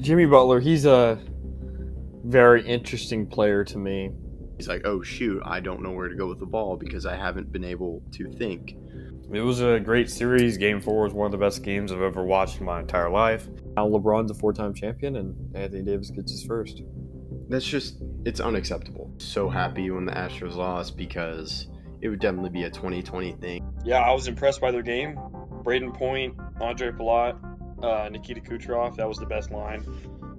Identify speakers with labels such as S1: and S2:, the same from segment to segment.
S1: Jimmy Butler, he's a very interesting player to me.
S2: He's like, oh, shoot, I don't know where to go with the ball because I haven't been able to think.
S1: It was a great series. Game 4 was one of the best games I've ever watched in my entire life. Now LeBron's a 4-time champion, and Anthony Davis gets his first.
S2: It's unacceptable. So happy when the Astros lost because it would definitely be a 2020 thing.
S3: Yeah, I was impressed by their game. Braden Point, Andre Palat, Nikita Kucherov, that was the best line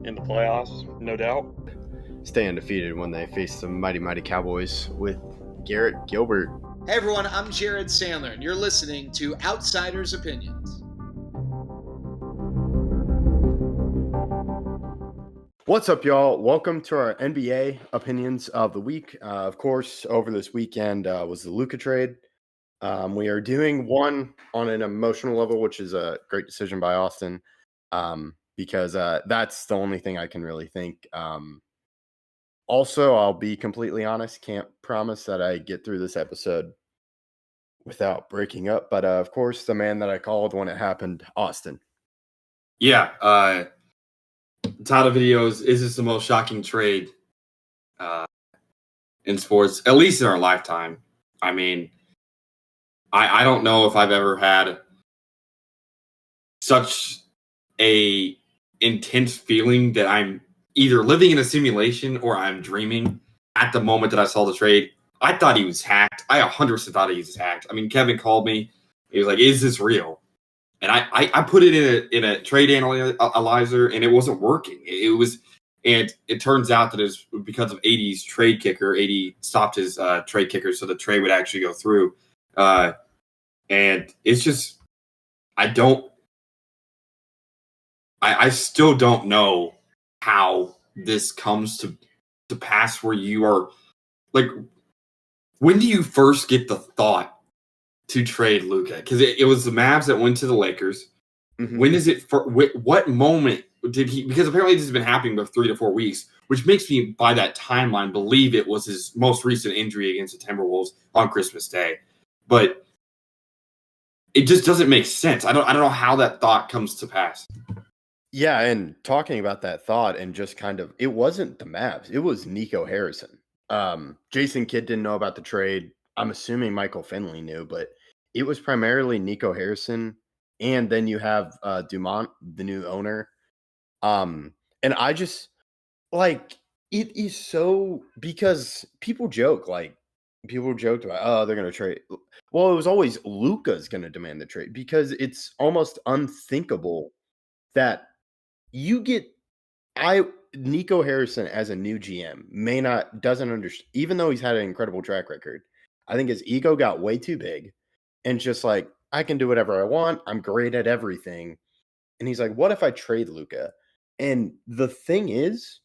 S3: in the playoffs, no doubt.
S2: Stay undefeated when they face the mighty Cowboys with Garrett Gilbert.
S4: Hey everyone, I'm Jared Sandler, and you're listening to Outsiders Opinions.
S2: What's up, y'all? Welcome to our NBA opinions of the week. Of course, over this weekend was the Luka trade. We are doing one on an emotional level, which is a great decision by Austin, because that's the only thing I can really think. Also, I'll be completely honest, can't promise that I get through this episode without breaking up. But of course, the man that I called when it happened, Austin.
S5: Yeah. Title videos, is this the most shocking trade in sports, at least in our lifetime? I mean, I don't know if I've ever had such a intense feeling that I'm either living in a simulation or I'm dreaming at the moment that I saw the trade. I thought he was hacked. I 100% thought he was hacked. I mean, Kevin called me. He was like, is this real? And I put it in a trade analyzer, and it wasn't working. And it turns out that it was because of 80's trade kicker. 80 stopped his trade kicker, so the trade would actually go through. And it's just, I still don't know how this comes to pass where you are, like, when do you first get the thought to trade Luka? Because it was the Mavs that went to the Lakers. Mm-hmm. When is it, what moment did he, because apparently this has been happening for 3 to 4 weeks, which makes me, by that timeline, believe it was his most recent injury against the Timberwolves on Christmas Day. But it just doesn't make sense. I don't know how that thought comes to pass.
S2: Yeah, and talking about that thought and just kind of, it wasn't the Mavs. It was Nico Harrison. Jason Kidd didn't know about the trade. I'm assuming Michael Finley knew, but it was primarily Nico Harrison. And then you have Dumont, the new owner. And I just, like, it is so, because people joked about, oh, they're going to trade. Well, it was always Luka's going to demand the trade because it's almost unthinkable that you get Nico Harrison as a new GM doesn't understand, even though he's had an incredible track record. I think his ego got way too big and just like, I can do whatever I want. I'm great at everything. And he's like, what if I trade Luka? And the thing is,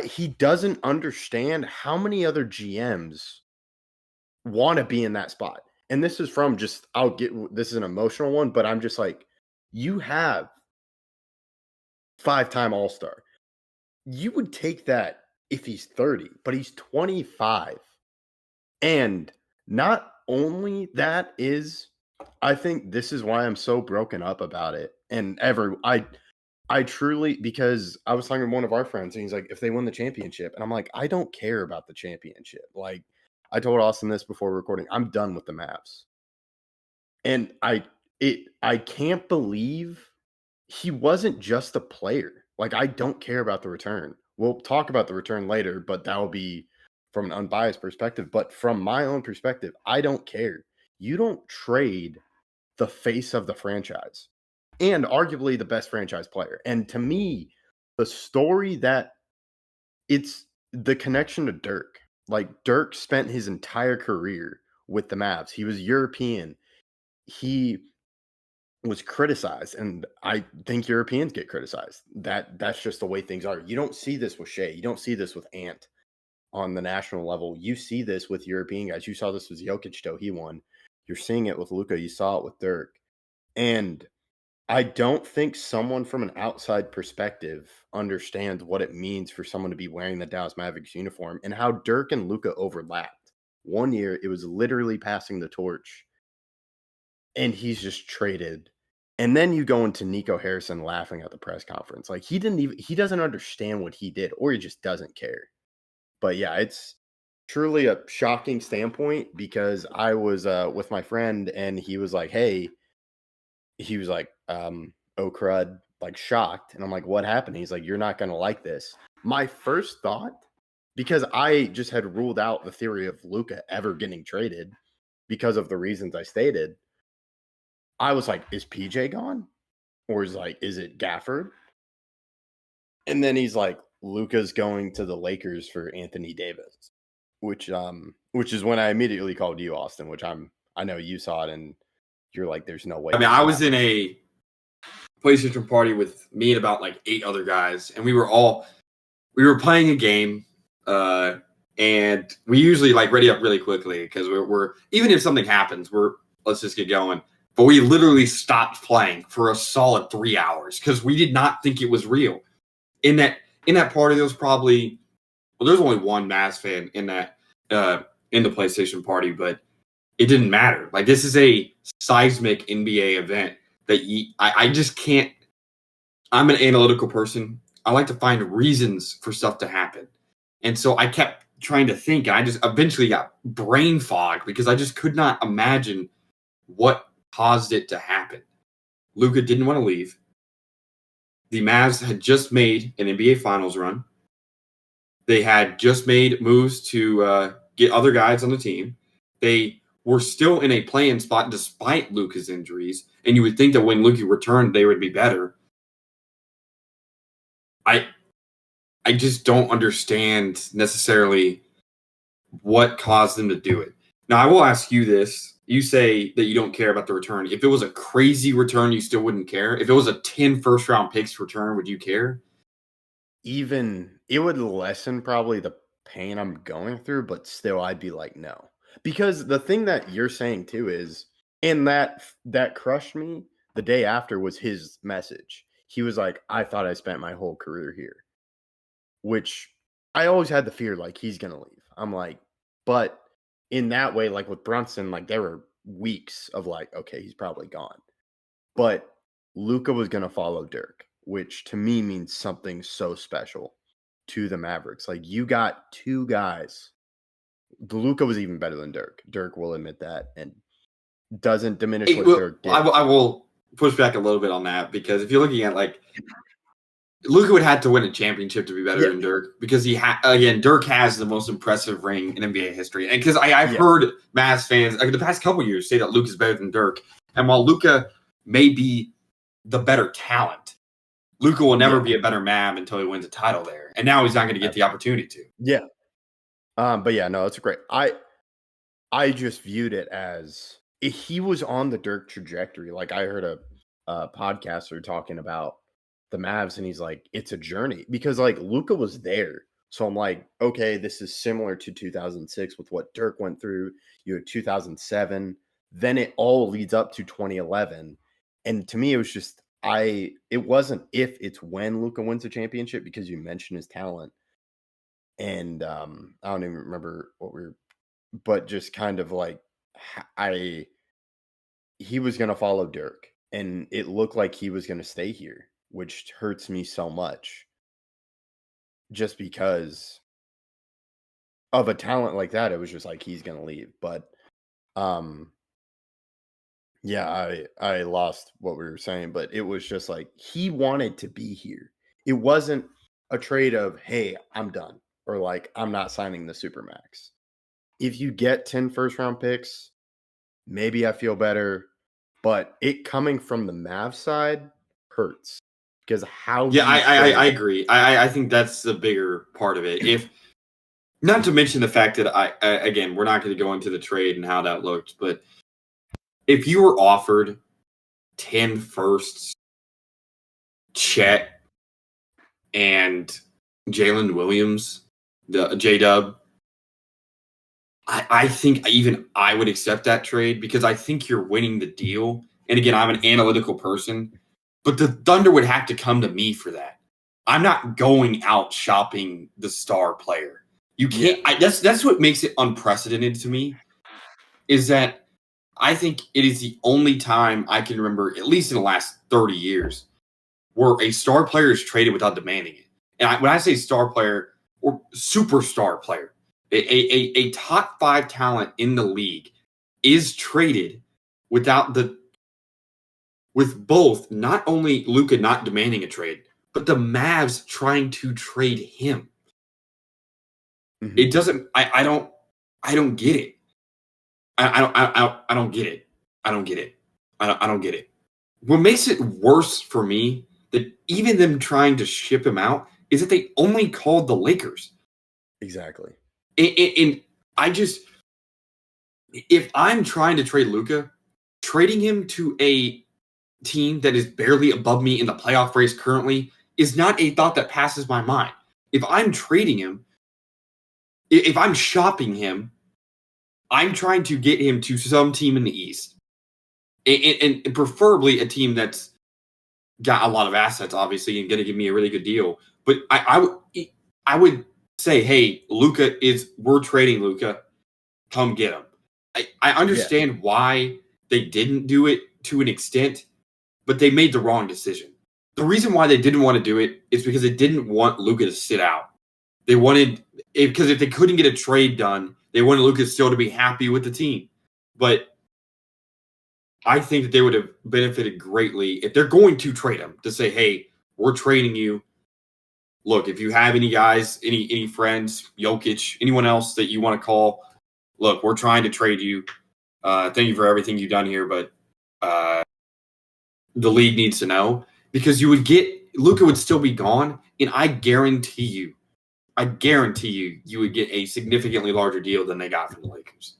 S2: he doesn't understand how many other GMs want to be in that spot. And this is from just, this is an emotional one, but I'm just like, you have 5-time All-Star. You would take that if he's 30, but he's 25. And not only that is, I think this is why I'm so broken up about it. And I truly, because I was talking to one of our friends and he's like, if they win the championship, and I'm like, I don't care about the championship. Like, I told Austin this before recording, I'm done with the Mavs. And I can't believe he wasn't just a player. Like, I don't care about the return. We'll talk about the return later, but that will be from an unbiased perspective. But from my own perspective, I don't care. You don't trade the face of the franchise and arguably the best franchise player. And to me, the story that it's the connection to Dirk. Like, Dirk spent his entire career with the Mavs. He was European. He was criticized, and I think Europeans get criticized. That's just the way things are. You don't see this with Shea. You don't see this with Ant on the national level. You see this with European guys. You saw this with Jokic till he won. You're seeing it with Luka. You saw it with Dirk. And I don't think someone from an outside perspective understands what it means for someone to be wearing the Dallas Mavericks uniform and how Dirk and Luka overlapped. One year, it was literally passing the torch. And he's just traded. And then you go into Nico Harrison laughing at the press conference. Like he doesn't understand what he did, or he just doesn't care. But yeah, it's truly a shocking standpoint because I was with my friend and he was like, "Hey," he was like, "Oh crud," like shocked, and I'm like, "What happened?" He's like, "You're not gonna like this." My first thought, because I just had ruled out the theory of Luka ever getting traded because of the reasons I stated, I was like, "Is PJ gone?" Or is it Gafford? And then he's like, Luka's going to the Lakers for Anthony Davis, which is when I immediately called you, Austin, which I know you saw it and you're like, there's no way.
S5: I mean, I was in a PlayStation party with me and about like 8 other guys, and we were playing a game, and we usually like ready up really quickly because we're even if something happens, let's just get going. But we literally stopped playing for a solid 3 hours because we did not think it was real. In that party, there was there's only one Mavs fan in the PlayStation party, but it didn't matter. Like this is a seismic NBA event that I just can't. I'm an analytical person. I like to find reasons for stuff to happen, and so I kept trying to think, and I just eventually got brain fog because I just could not imagine what caused it to happen. Luka didn't want to leave. The Mavs had just made an NBA Finals run. They had just made moves to get other guys on the team. They were still in a play-in spot despite Luka's injuries, and you would think that when Luka returned, they would be better. I just don't understand necessarily what caused them to do it. Now, I will ask you this. You say that you don't care about the return. If it was a crazy return, you still wouldn't care? If it was a 10 first-round picks return, would you care?
S2: It would lessen probably the pain I'm going through, but still I'd be like, no. Because the thing that you're saying too is, and that crushed me the day after was his message. He was like, I thought I spent my whole career here, which I always had the fear like he's going to leave. I'm like, but in that way, like with Brunson, like there were weeks of like, okay, he's probably gone. But Luka was going to follow Dirk, which to me means something so special to the Mavericks. Like you got 2 guys. Luka was even better than Dirk. Dirk will admit that and doesn't diminish what Dirk did.
S5: I will push back a little bit on that because if you're looking at like Luka would have to win a championship to be better than Dirk because Dirk has the most impressive ring in NBA history. And because I've heard Mavs fans the past couple years say that Luka is better than Dirk. And while Luka may be the better talent, Luka will never be a better Mav until he wins a title there. And now he's not going to get the opportunity to.
S2: Yeah. But yeah, no, it's great. I just viewed it as he was on the Dirk trajectory. Like I heard a podcaster talking about the Mavs, and he's like, it's a journey because like Luka was there. So I'm like, okay, this is similar to 2006 with what Dirk went through. You had 2007, then it all leads up to 2011, and to me, it was just it wasn't if, it's when Luka wins a championship because you mentioned his talent, and I don't even remember but just kind of like he was going to follow Dirk, and it looked like he was going to stay here, which hurts me so much just because of a talent like that. It was just like, he's going to leave. But, yeah, I lost what we were saying, but it was just like, he wanted to be here. It wasn't a trade of, hey, I'm done, or like, I'm not signing the Supermax. If you get 10 first round picks, maybe I feel better, but it coming from the Mavs side hurts because
S5: I agree. I think that's the bigger part of it. If not to mention the fact that again, we're not going to go into the trade and how that looked, but if you were offered 10 firsts, Chet, and Jalen Williams, the J-Dub, I think even I would accept that trade because I think you're winning the deal. And again, I'm an analytical person, but the Thunder would have to come to me for that. I'm not going out shopping the star player. You can't. That's what makes it unprecedented to me. Is that I think it is the only time I can remember, at least in the last 30 years, where a star player is traded without demanding it. And when I say star player or superstar player, a top 5 talent in the league is traded with both not only Luka not demanding a trade, but the Mavs trying to trade him.
S2: Mhm.
S5: It doesn't. I don't get it. I don't get it. I don't get it. I don't get it. What makes it worse for me that even them trying to ship him out is that they only called the Lakers.
S2: Exactly.
S5: And I just, if I'm trying to trade Luka, trading him to a team that is barely above me in the playoff race currently is not a thought that passes my mind. If I'm trading him, if I'm shopping him, I'm trying to get him to some team in the East. And preferably a team that's got a lot of assets, obviously, and going to give me a really good deal. But I would say, hey, we're trading Luka. Come get him. I understand why they didn't do it to an extent, but they made the wrong decision. The reason why they didn't want to do it is because they didn't want Luka to sit out. They wanted, because if they couldn't get a trade done, they wanted Luka still to be happy with the team. But I think that they would have benefited greatly if they're going to trade him to say, hey, we're trading you. Look, if you have any guys, any friends, Jokic, anyone else that you want to call, look, we're trying to trade you. Thank you for everything you've done here, but the league needs to know, because Luka would still be gone, and I guarantee you, you would get a significantly larger deal than they got from the Lakers.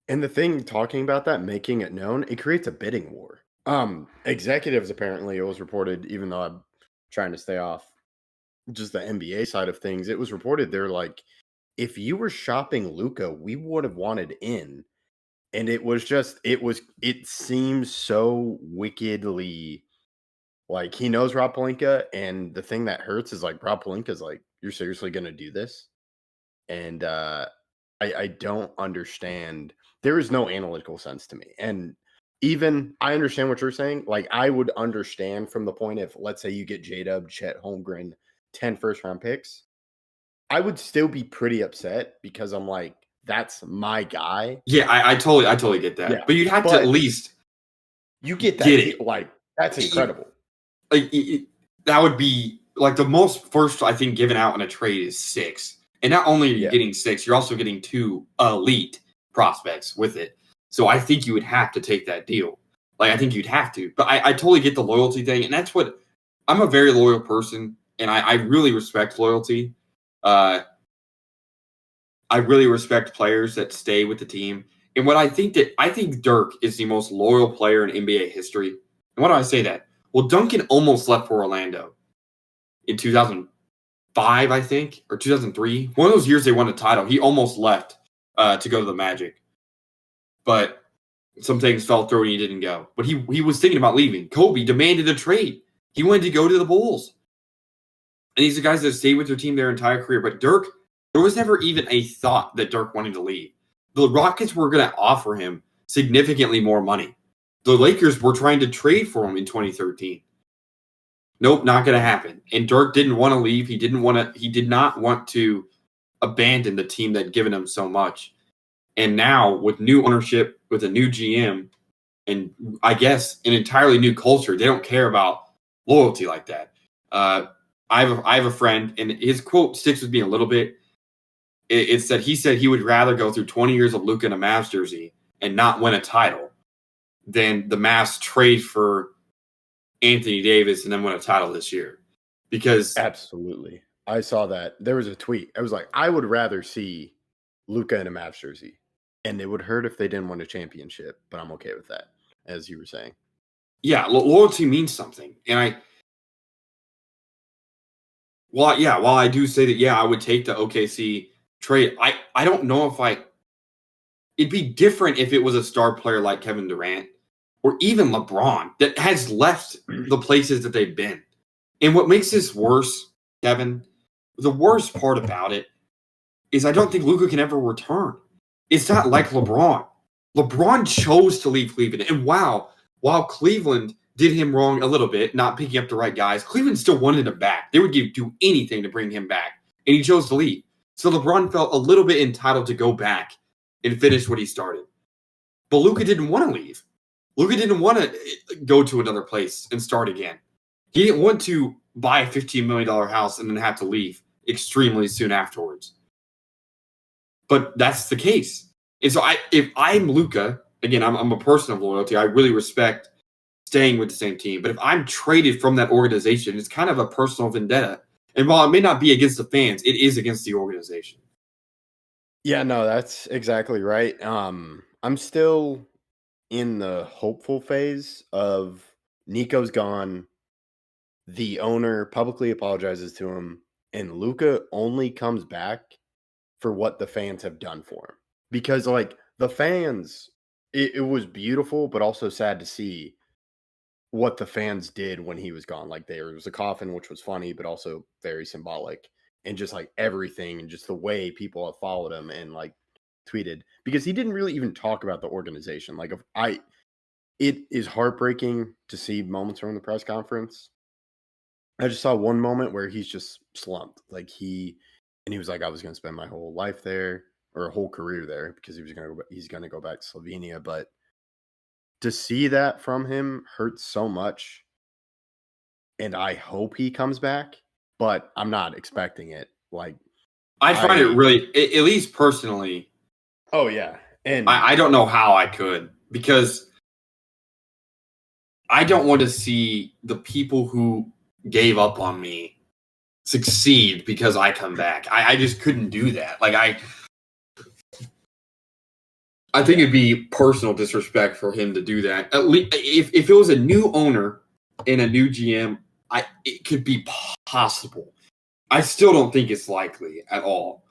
S2: And the thing, talking about that, making it known, it creates a bidding war. Executives, apparently, it was reported, even though I'm trying to stay off just the NBA side of things, it was reported they're like, if you were shopping Luka, we would have wanted in. And it seems so wickedly like he knows Rob Pelinka. And the thing that hurts is like Rob Pelinka's like, you're seriously going to do this? And I don't understand. There is no analytical sense to me. And even I understand what you're saying. Like, I would understand from the point if, let's say, you get J-Dub, Chet Holmgren, 10 first-round picks. I would still be pretty upset because I'm like, that's my guy.
S5: Yeah, I totally get that.
S2: Yeah,
S5: but you'd have to at least
S2: you get that.
S5: Get it.
S2: Like, that's incredible.
S5: That would be like the most first, I think, given out in a trade is 6. And not only are you getting 6, you're also getting 2 elite prospects with it. So I think you would have to take that deal. Like, I think you'd have to. But I totally get the loyalty thing. And that's what I'm a very loyal person. And I really respect loyalty. I really respect players that stay with the team. And I think Dirk is the most loyal player in NBA history. And why do I say that? Well, Duncan almost left for Orlando in 2005, I think, or 2003. One of those years they won a title. He almost left to go to the Magic. But some things fell through and he didn't go. But he was thinking about leaving. Kobe demanded a trade. He wanted to go to the Bulls. And these are guys that stayed with their team their entire career. But Dirk, there was never even a thought that Dirk wanted to leave. The Rockets were going to offer him significantly more money. The Lakers were trying to trade for him in 2013. Nope, not going to happen. And Dirk didn't want to leave. He did not want to abandon the team that had given him so much. And now with new ownership, with a new GM, and I guess an entirely new culture, they don't care about loyalty like that. I have a friend, and his quote sticks with me a little bit. It's that he said he would rather go through 20 years of Luka in a Mavs jersey and not win a title than the Mavs trade for Anthony Davis and then win a title this year. Because
S2: absolutely, I saw that. There was a tweet. I was like, I would rather see Luka in a Mavs jersey, and it would hurt if they didn't win a championship, but I'm okay with that, as you were saying.
S5: Yeah, loyalty means something. And while I do say that, I would take the OKC trade. I don't know if it'd be different if it was a star player like Kevin Durant or even LeBron that has left the places that they've been. And what makes this worse, Kevin, the worst part about it is I don't think Luka can ever return. It's not like LeBron. LeBron chose to leave Cleveland. And while Cleveland did him wrong a little bit, not picking up the right guys, Cleveland still wanted him back. They would do anything to bring him back. And he chose to leave. So LeBron felt a little bit entitled to go back and finish what he started. But Luka didn't want to leave. Luka didn't want to go to another place and start again. He didn't want to buy a $15 million house and then have to leave extremely soon afterwards. But that's the case. And so if I'm Luka, again, I'm a person of loyalty. I really respect staying with the same team. But if I'm traded from that organization, it's kind of a personal vendetta. And while it may not be against the fans, it is against the organization.
S2: Yeah, no, that's exactly right. I'm still in the hopeful phase of Nico's gone. The owner publicly apologizes to him, and Luka only comes back for what the fans have done for him. Because, like, the fans, it was beautiful, but also sad to see what the fans did when he was gone. Like, there was a coffin, which was funny, but also very symbolic. And just, like, everything and just the way people have followed him and, like, tweeted. Because he didn't really even talk about the organization. Like, it is heartbreaking to see moments from the press conference. I just saw one moment where he's just slumped. Like, he was like, I was going to spend my whole life there, or a whole career there, because he's going to go back to Slovenia. But to see that from him hurts so much, and I hope he comes back, but I'm not expecting it. Like,
S5: I find it really, at least personally.
S2: Oh yeah, and
S5: I don't know how I could, because I don't want to see the people who gave up on me succeed because I come back. I just couldn't do that. Like, I think it'd be personal disrespect for him to do that. At least if it was a new owner and a new GM, it could be possible. I still don't think it's likely at all.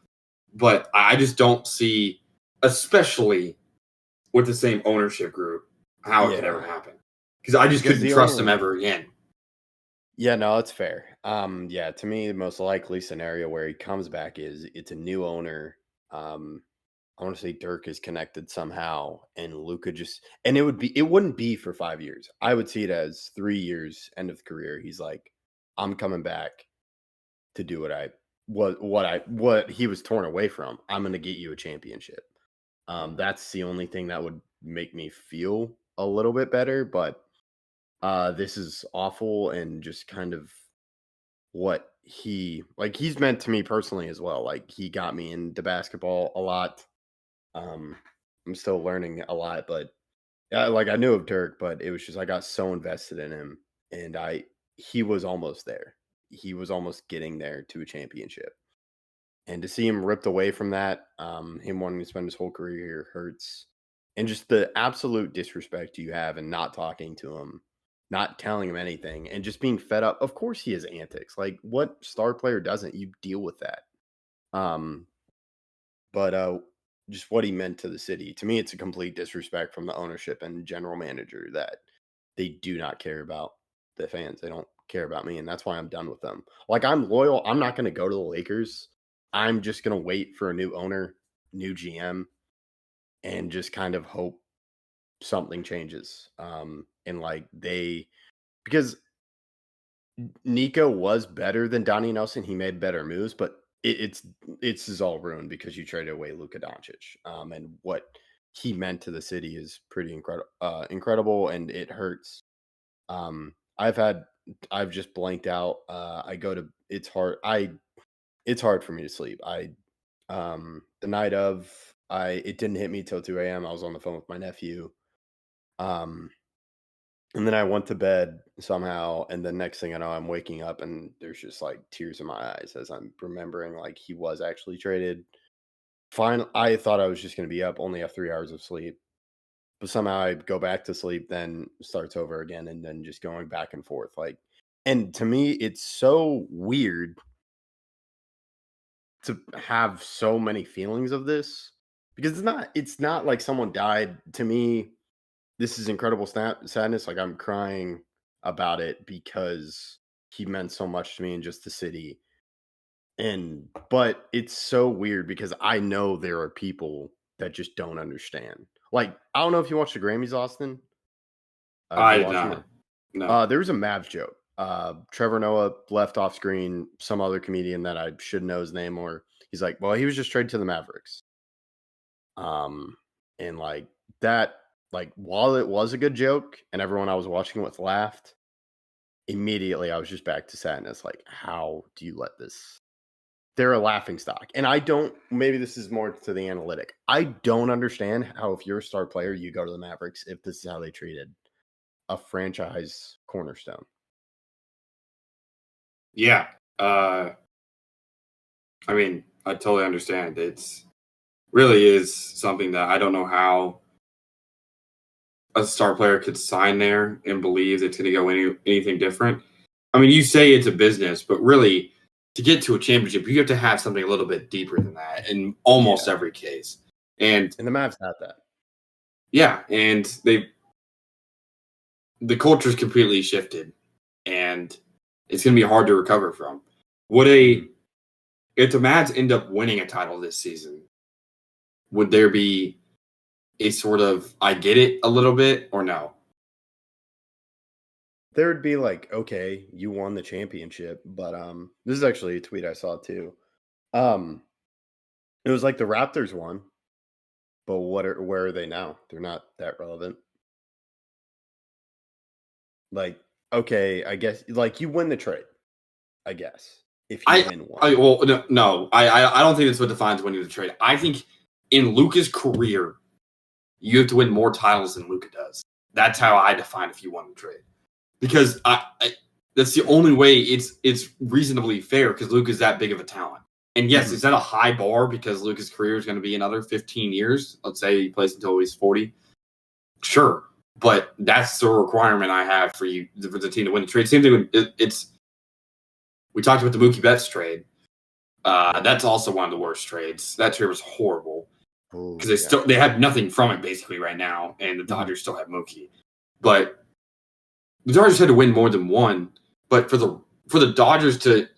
S5: But I just don't see, especially with the same ownership group, how it could ever happen. Because I just couldn't trust him ever again.
S2: Yeah, no, it's fair. Yeah, to me, the most likely scenario where he comes back is it's a new owner. I want to say Dirk is connected somehow, and Luka and it wouldn't be for 5 years. I would see it as 3 years, end of career. He's like, I'm coming back to do what he was torn away from. I'm going to get you a championship. That's the only thing that would make me feel a little bit better, but this is awful, and just kind of what he's meant to me personally as well. Like, he got me into basketball a lot. I'm still learning a lot, but I knew of Dirk, but it was just, I got so invested in him, and he was almost there. He was almost getting there to a championship. And to see him ripped away from that, him wanting to spend his whole career here hurts. And just the absolute disrespect you have and not talking to him, not telling him anything, and just being fed up. Of course he has antics. Like, what star player doesn't? You deal with that. But just what he meant to the city. To me, it's a complete disrespect from the ownership and general manager that they do not care about the fans. They don't care about me, and that's why I'm done with them. Like, I'm loyal. I'm not going to go to the Lakers. I'm just going to wait for a new owner, new GM, and just kind of hope something changes. And like because Nico was better than Donnie Nelson. He made better moves, but it's is all ruined because you traded away Luka Doncic. And what he meant to the city is pretty incredible, and it hurts. I've just blanked out. It's hard for me to sleep. The night of, it didn't hit me till 2 a.m. I was on the phone with my nephew. And then I went to bed somehow, and the next thing I know, I'm waking up and there's just like tears in my eyes as I'm remembering like he was actually traded. Fine, I thought I was just going to be up, only have 3 hours of sleep, but somehow I go back to sleep, then starts over again, and then just going back and forth. Like, and to me, it's so weird to have so many feelings of this, because it's not like someone died. To me, this is incredible sadness. Like, I'm crying about it because he meant so much to me and just the city. But it's so weird because I know there are people that just don't understand. Like, I don't know if you watched the Grammys, Austin.
S5: I
S2: You
S5: did
S2: watch them
S5: not. No.
S2: there was a Mavs joke. Trevor Noah left off screen some other comedian that I should know his name, or he's like, well, he was just traded to the Mavericks. And like that, like while it was a good joke and everyone I was watching with laughed, immediately I was just back to sadness. Like, how do you let this? They're a laughing stock. And I don't, maybe this is more to the analytic. I don't understand how, if you're a star player, you go to the Mavericks if this is how they treated a franchise cornerstone.
S5: Yeah. I mean, I totally understand. It's really is something that I don't know how a star player could sign there and believe it's going to go anything different. I mean, you say it's a business, but really, to get to a championship, you have to have something a little bit deeper than that in almost every case. And
S2: the Mavs had that.
S5: Yeah, and the culture's completely shifted, and it's going to be hard to recover from. If the Mavs end up winning a title this season, would there be a sort of I get it a little bit or no?
S2: There would be like, okay, you won the championship, but this is actually a tweet I saw too. It was like the Raptors won, but where are they now? They're not that relevant. Like, okay, I guess like you win the trade, I guess. If you win one.
S5: I don't think that's what defines winning the trade. I think in Luka's career, you have to win more titles than Luka does. That's how I define if you won the trade. Because that's the only way it's reasonably fair because Luka's that big of a talent. And yes, is that a high bar because Luka's career is going to be another 15 years? Let's say he plays until he's 40. Sure. But that's the requirement I have for the team to win the trade. Same thing with we talked about the Mookie Betts trade. That's also one of the worst trades. That trade was horrible because they have nothing from it basically right now, and the Dodgers still have Mookie. But the Dodgers had to win more than one. But for the Dodgers the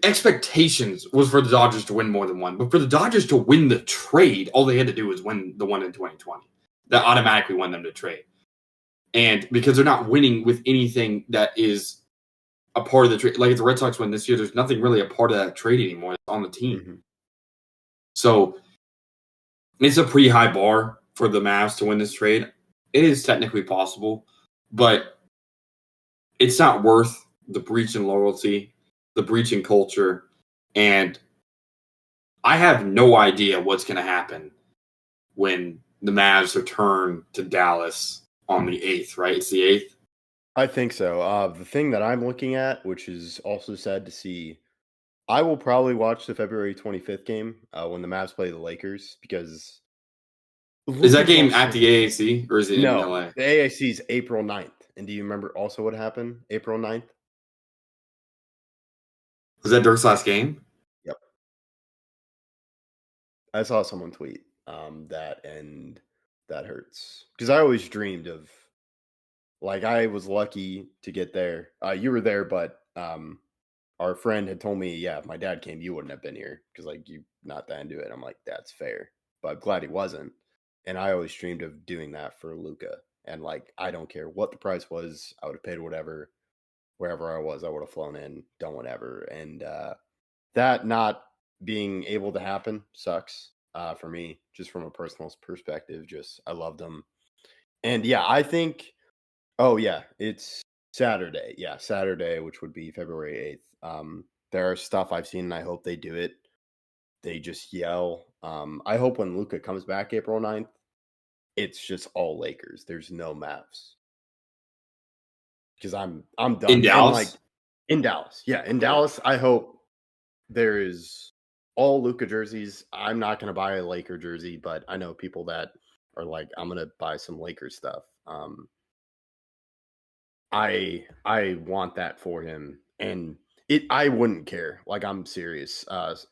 S5: expectations was for the Dodgers to win more than one. But for the Dodgers to win the trade, all they had to do was win the one in 2020. That automatically won them to trade. And because they're not winning with anything that is a part of the trade, like if the Red Sox win this year, there's nothing really a part of that trade anymore. It's on the team. So it's a pretty high bar for the Mavs to win this trade. It is technically possible, but it's not worth the breach in loyalty, the breach in culture, and I have no idea what's going to happen when the Mavs return to Dallas on the 8th, right? It's the 8th?
S2: I think so. The thing that I'm looking at, which is also sad to see, I will probably watch the February 25th game when the Mavs play the Lakers because...
S5: Is that game at the AAC or is it in
S2: No,
S5: LA?
S2: the AAC is April 9th. And do you remember also what happened April 9th?
S5: Was that Dirk's last game?
S2: Yep. I saw someone tweet that, and that hurts. Because I always dreamed of, like, I was lucky to get there. You were there, but our friend had told me, yeah, if my dad came, you wouldn't have been here because, like, you're not that into it. I'm like, that's fair. But I'm glad he wasn't. And I always dreamed of doing that for Luka. And, like, I don't care what the price was. I would have paid whatever. Wherever I was, I would have flown in, done whatever. And that not being able to happen sucks for me, just from a personal perspective. Just, I loved them. And, yeah, I think, it's Saturday. Yeah, Saturday, which would be February 8th. There are stuff I've seen, and I hope they do it. They just yell. I hope when Luka comes back April 9th, it's just all Lakers. There's no Mavs. Because I'm done.
S5: In Dallas?
S2: And, like, in Dallas. Yeah, in Dallas, I hope there is all Luka jerseys. I'm not going to buy a Laker jersey, but I know people that are like, I'm going to buy some Lakers stuff. I want that for him. And I wouldn't care. Like, I'm serious. Because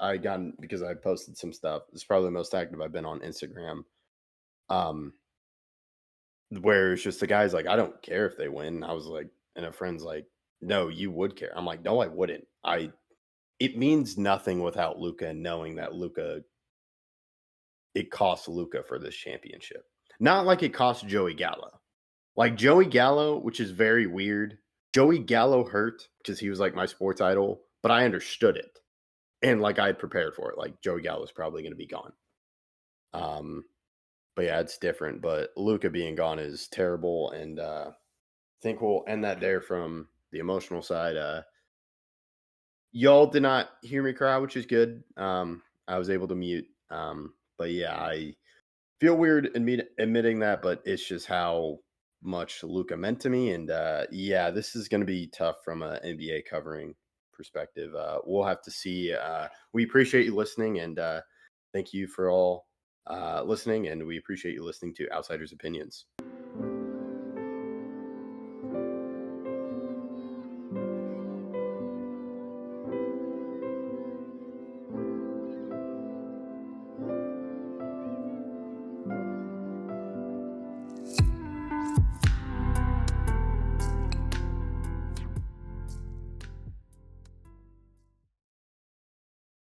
S2: I posted some stuff. It's probably the most active I've been on Instagram. Where it's just the guy's like, I don't care if they win. I was like, and a friend's like, no, you would care. I'm like, no, I wouldn't. It means nothing without Luka, and knowing that Luka it cost Luka for this championship. Not like it cost Joey Gallo. Like Joey Gallo, which is very weird. Joey Gallo hurt because he was like my sports idol, but I understood it. And like I had prepared for it. Like Joey Gallo was probably going to be gone. But yeah, it's different. But Luka being gone is terrible. And I think we'll end that there from the emotional side. Y'all did not hear me cry, which is good. I was able to mute. But yeah, I feel weird admitting that, but it's just how much Luka meant to me. And yeah, this is going to be tough from an NBA covering perspective. We'll have to see. We appreciate you listening, and thank you for all listening, and we appreciate you listening to Outsiders Opinions.